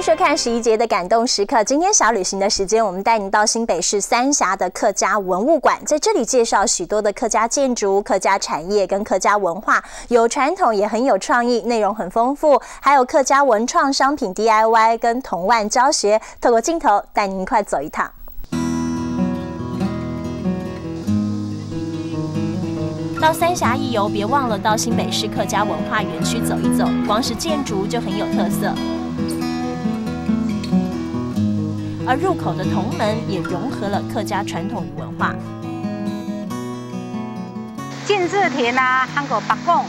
收看11节的感动时刻。今天小旅行的时间，我们带您到新北市三峡的客家文物馆，在这里介绍许多的客家建筑、客家产业跟客家文化，有传统也很有创意，内容很丰富，还有客家文创商品 DIY 跟铜腕教学。透过镜头带您一块走一趟。 到三峡一游，别忘了到新北市客家文化园区走一走，光是建筑就很有特色。而入口的铜门也融合了客家传统与文化。进字亭啊，韩国白贡，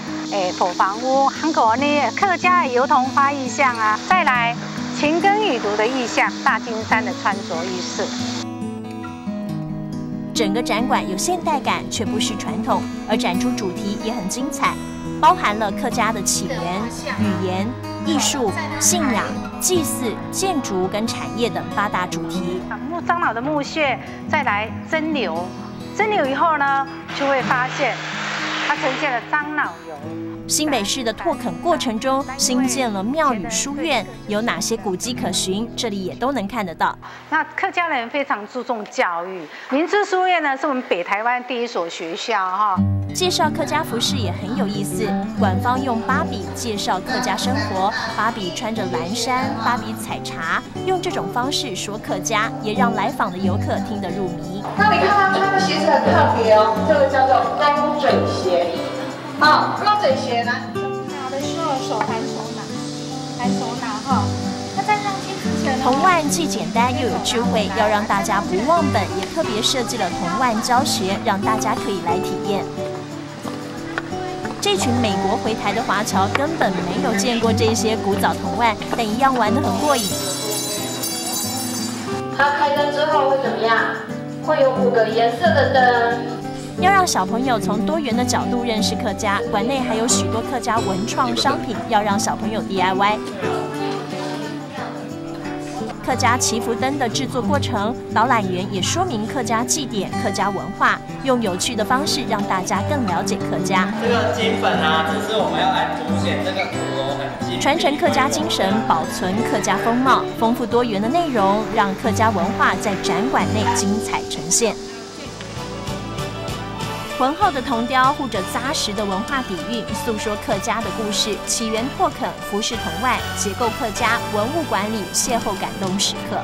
土房屋，韩国呢客家油桐花意象啊，再来秦耕雨读的意象，大金山的穿着浴室。 整个展馆有现代感，却不失传统，而展出主题也很精彩，包含了客家的起源、语言、艺术、信仰、祭祀、建筑跟产业等8大主题。樟脑的木屑，再来蒸馏，蒸馏以后呢，就会发现它呈现了樟脑油。 新北市的拓垦过程中，新建了庙宇书院，有哪些古迹可循？这里也都能看得到。那客家人非常注重教育，明知书院呢是我们北台湾第一所学校哈。介绍客家服饰也很有意思，馆方用芭比介绍客家生活，芭比穿着蓝衫，芭比采茶，用这种方式说客家，也让来访的游客听得入迷。那你看他穿的鞋子很特别哦，这个叫做钢嘴鞋。 好，高嘴鞋呢？拿的时候手含手拿，含手拿哈。那在上去之前呢？铜腕既简单又有智慧，要让大家不忘本，也特别设计了铜腕教学，让大家可以来体验。这群美国回台的华侨根本没有见过这些古早铜腕，但一样玩得很过瘾。它开灯之后会怎么样？会有5个颜色的灯。 要让小朋友从多元的角度认识客家，馆内还有许多客家文创商品，要让小朋友 DIY。客家祈福灯的制作过程，导览员也说明客家祭典、客家文化，用有趣的方式让大家更了解客家。这个金粉啊，这是我们要来凸显这个鼓楼很精。传承客家精神，保存客家风貌，丰富多元的内容，让客家文化在展馆内精彩呈现。 浑厚的铜雕护着扎实的文化底蕴，诉说客家的故事。起源拓垦、服饰铜腕、结构客家、文物管理，邂逅感动时刻。